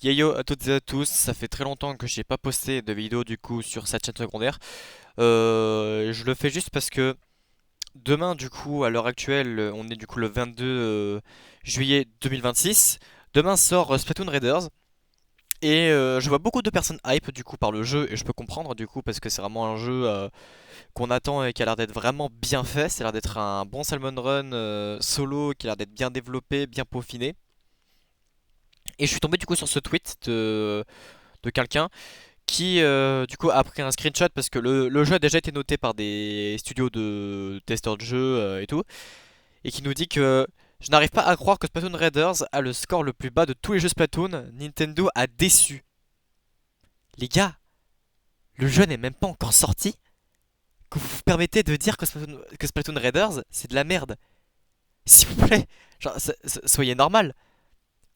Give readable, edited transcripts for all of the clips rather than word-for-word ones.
Yayo à toutes et à tous, ça fait très longtemps que j'ai pas posté de vidéo du coup sur cette chaîne secondaire. Je le fais juste parce que demain du coup à l'heure actuelle on est du coup le 22 juillet 2026. Demain sort Splatoon Raiders et je vois beaucoup de personnes hype du coup par le jeu et je peux comprendre du coup parce que c'est vraiment un jeu qu'on attend et qui a l'air d'être vraiment bien fait. C'est l'air d'être un bon Salmon Run solo qui a l'air d'être bien développé, bien peaufiné. Et je suis tombé du coup sur ce tweet de quelqu'un qui du coup a pris un screenshot parce que le jeu a déjà été noté par des studios de testeurs de jeux et tout, et qui nous dit que je n'arrive pas à croire que Splatoon Raiders a le score le plus bas de tous les jeux Splatoon. Nintendo a déçu. Les gars, le jeu n'est même pas encore sorti, que vous vous permettez de dire que Splatoon Raiders c'est de la merde. S'il vous plaît, genre, soyez normal.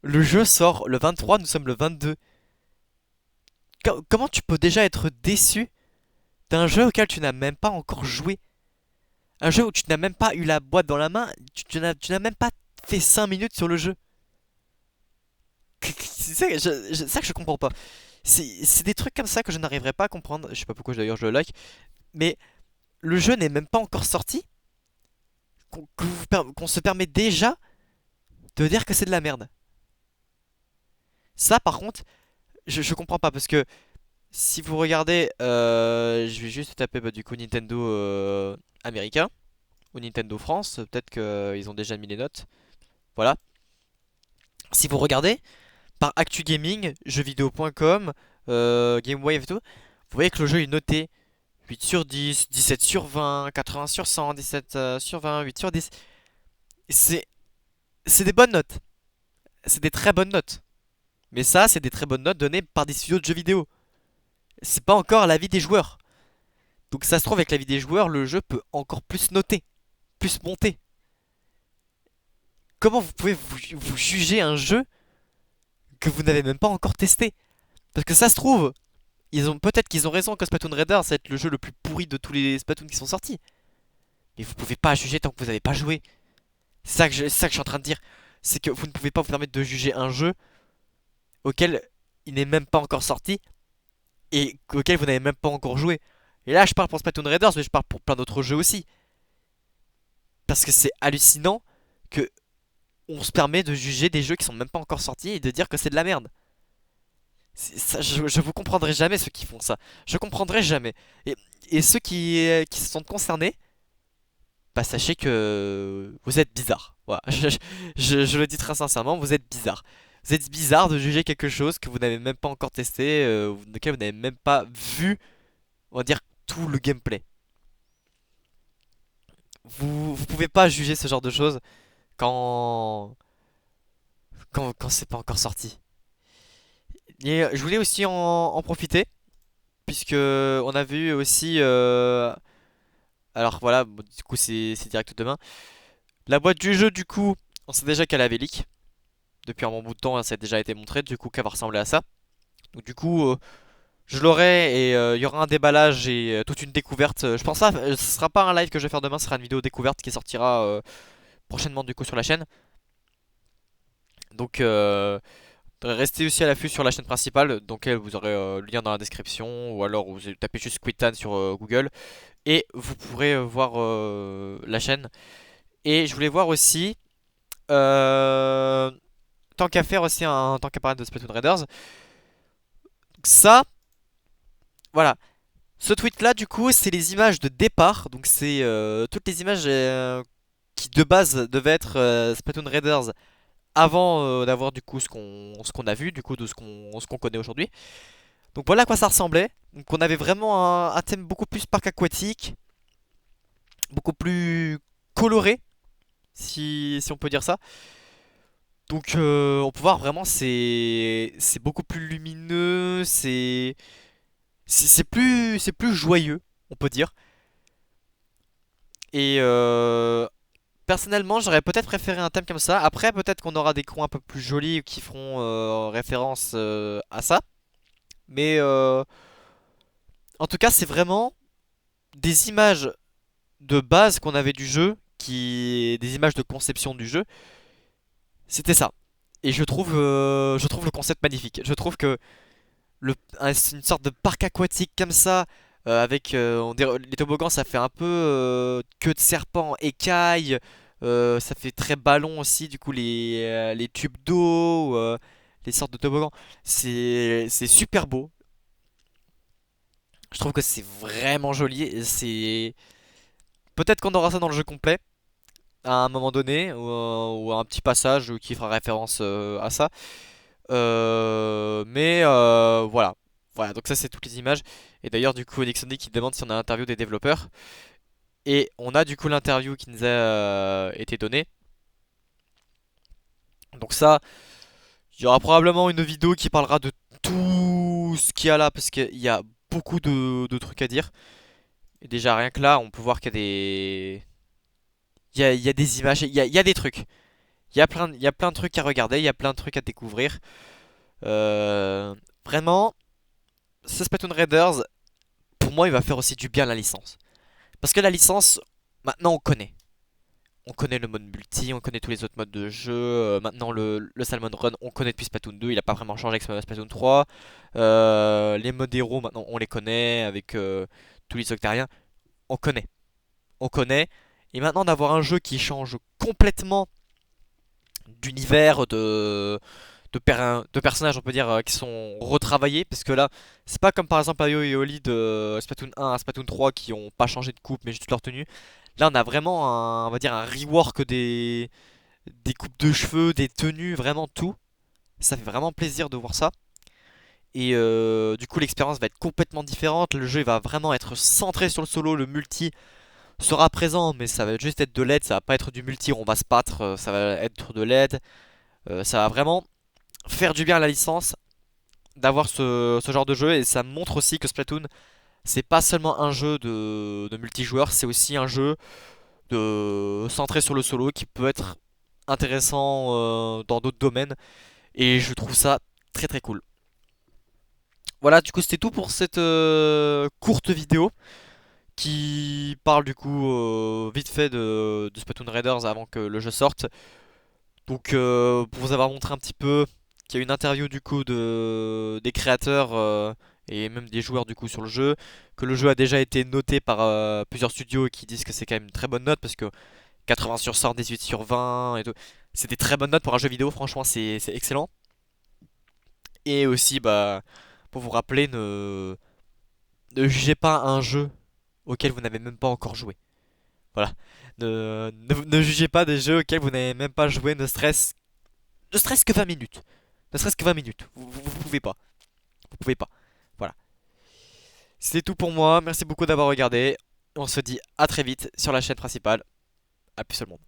Le jeu sort le 23, nous sommes le 22. Comment tu peux déjà être déçu d'un jeu auquel tu n'as même pas encore joué? Un jeu où tu n'as même pas eu la boîte dans la main, tu n'as même pas fait 5 minutes sur le jeu. C'est ça, ça que je comprends pas. C'est des trucs comme ça que je n'arriverai pas à comprendre. Je sais pas pourquoi d'ailleurs je le like. Mais le jeu n'est même pas encore sorti. Qu'on se permet déjà de dire que c'est de la merde. Ça par contre, je comprends pas. Parce que si vous regardez, je vais juste taper du coup Nintendo américain ou Nintendo France. Peut-être qu'ils ont déjà mis les notes. Voilà. Si vous regardez, par Actu Gaming, jeuxvideo.com, GameWave et tout, vous voyez que le jeu est noté 8 sur 10, 17 sur 20, 80 sur 100, 17 sur 20, 8 sur 10. C'est c'est des bonnes notes. C'est des très bonnes notes. Mais ça, c'est des très bonnes notes données par des studios de jeux vidéo. C'est pas encore l'avis des joueurs. Donc ça se trouve avec l'avis des joueurs, le jeu peut encore plus noter, plus monter. Comment vous pouvez vous juger un jeu que vous n'avez même pas encore testé? Parce que ça se trouve, peut-être qu'ils ont raison que Splatoon Raiders c'est le jeu le plus pourri de tous les Splatoon qui sont sortis. Mais vous pouvez pas juger tant que vous n'avez pas joué. C'est ça que je suis en train de dire. C'est que vous ne pouvez pas vous permettre de juger un jeu auquel il n'est même pas encore sorti et auquel vous n'avez même pas encore joué. Et là, je parle pour Splatoon Raiders, mais je parle pour plein d'autres jeux aussi. Parce que c'est hallucinant que on se permet de juger des jeux qui sont même pas encore sortis et de dire que c'est de la merde. Ça, je vous comprendrai jamais ceux qui font ça. Je comprendrai jamais. Et, et ceux qui se sentent concernés, bah sachez que vous êtes bizarres. Voilà, je le dis très sincèrement, vous êtes bizarres. Vous êtes bizarre de juger quelque chose que vous n'avez même pas encore testé, lequel vous n'avez même pas vu, on va dire, tout le gameplay. Vous pouvez pas juger ce genre de choses quand, quand c'est pas encore sorti. Et je voulais aussi en profiter, puisque on a vu aussi, alors voilà, bon, du coup c'est direct demain. La boîte du jeu, du coup, on sait déjà qu'elle avait leak. Depuis un bon bout de temps, hein, ça a déjà été montré, du coup, qu'elle va ressembler à ça. Donc, du coup, je l'aurai et il y aura un déballage et toute une découverte. Je pense pas, ce sera pas un live que je vais faire demain, ce sera une vidéo découverte qui sortira prochainement, du coup, sur la chaîne. Donc, restez aussi à l'affût sur la chaîne principale, donc vous aurez le lien dans la description, ou alors vous tapez juste Quitan sur Google et vous pourrez voir la chaîne. Et je voulais voir aussi. Euh, Tant qu'à faire aussi tant qu'à parler de Splatoon Raiders. Ça, voilà. Ce tweet là, du coup, c'est les images de départ. Donc, c'est toutes les images qui de base devaient être Splatoon Raiders avant d'avoir du coup ce qu'on a vu, du coup, de ce qu'on connaît aujourd'hui. Donc, voilà à quoi ça ressemblait. Donc, on avait vraiment un thème beaucoup plus parc aquatique, beaucoup plus coloré, si on peut dire ça. Donc, on peut voir vraiment, c'est beaucoup plus lumineux, c'est plus joyeux, on peut dire. Et personnellement, j'aurais peut-être préféré un thème comme ça. Après, peut-être qu'on aura des coins un peu plus jolis qui feront référence à ça. Mais en tout cas, c'est vraiment des images de base qu'on avait du jeu, des images de conception du jeu. C'était ça. Et je trouve le concept magnifique. Je trouve que c'est une sorte de parc aquatique comme ça, avec les toboggans, ça fait un peu queue de serpent, écaille, ça fait très ballon aussi, du coup les tubes d'eau, les sortes de toboggans, c'est super beau. Je trouve que c'est vraiment joli. Et c'est peut-être qu'on aura ça dans le jeu complet à un moment donné, ou un petit passage qui fera référence à ça. Voilà. Voilà, donc ça c'est toutes les images. Et d'ailleurs du coup Nixony qui demande si on a l'interview des développeurs. Et on a du coup l'interview qui nous a été donnée. Donc ça, il y aura probablement une vidéo qui parlera de tout ce qu'il y a là. Parce qu'il y a beaucoup de trucs à dire. Et déjà rien que là, on peut voir qu'il y a des... il y a des images, il y a des trucs. Il y a plein de trucs à regarder, il y a plein de trucs à découvrir. Euh, Vraiment, ce Splatoon Raiders, pour moi, il va faire aussi du bien à la licence. Parce que la licence, maintenant on connaît. On connaît le mode multi, on connaît tous les autres modes de jeu. Maintenant le Salmon Run, on connaît depuis Splatoon 2, il a pas vraiment changé avec Splatoon 3. Les modes héros, maintenant on les connaît avec tous les Octariens. On connaît. On connaît. Et maintenant d'avoir un jeu qui change complètement d'univers, de personnages, on peut dire, qui sont retravaillés. Parce que là, c'est pas comme par exemple Ayo et Oli de Splatoon 1 à Splatoon 3 qui ont pas changé de coupe mais juste leur tenue. Là, on a vraiment on va dire un rework des coupes de cheveux, des tenues, vraiment tout. Ça fait vraiment plaisir de voir ça. Et du coup, l'expérience va être complètement différente. Le jeu il va vraiment être centré sur le solo. Le multi sera présent, mais ça va juste être de l'aide. Ça va pas être du multi où on va se battre. Ça va être de l'aide. Ça va vraiment faire du bien à la licence d'avoir ce genre de jeu. Et ça montre aussi que Splatoon, c'est pas seulement un jeu de multijoueur, c'est aussi un jeu centré sur le solo qui peut être intéressant dans d'autres domaines. Et je trouve ça très très cool. Voilà, du coup c'était tout pour cette courte vidéo qui parle du coup vite fait de Splatoon Raiders avant que le jeu sorte. Donc pour vous avoir montré un petit peu qu'il y a une interview du coup des créateurs et même des joueurs du coup sur le jeu, que le jeu a déjà été noté par plusieurs studios qui disent que c'est quand même une très bonne note parce que 80 sur 100, 18 sur 20 et tout. C'est des très bonnes notes pour un jeu vidéo, franchement c'est excellent. Et aussi bah pour vous rappeler, ne jugez pas un jeu auquel vous n'avez même pas encore joué. Voilà. Ne jugez pas des jeux auxquels vous n'avez même pas joué, ne stresse que 20 minutes. Ne serait-ce que 20 minutes. Vous pouvez pas. Vous pouvez pas. Voilà. C'est tout pour moi. Merci beaucoup d'avoir regardé. On se dit à très vite sur la chaîne principale. A plus tout le monde.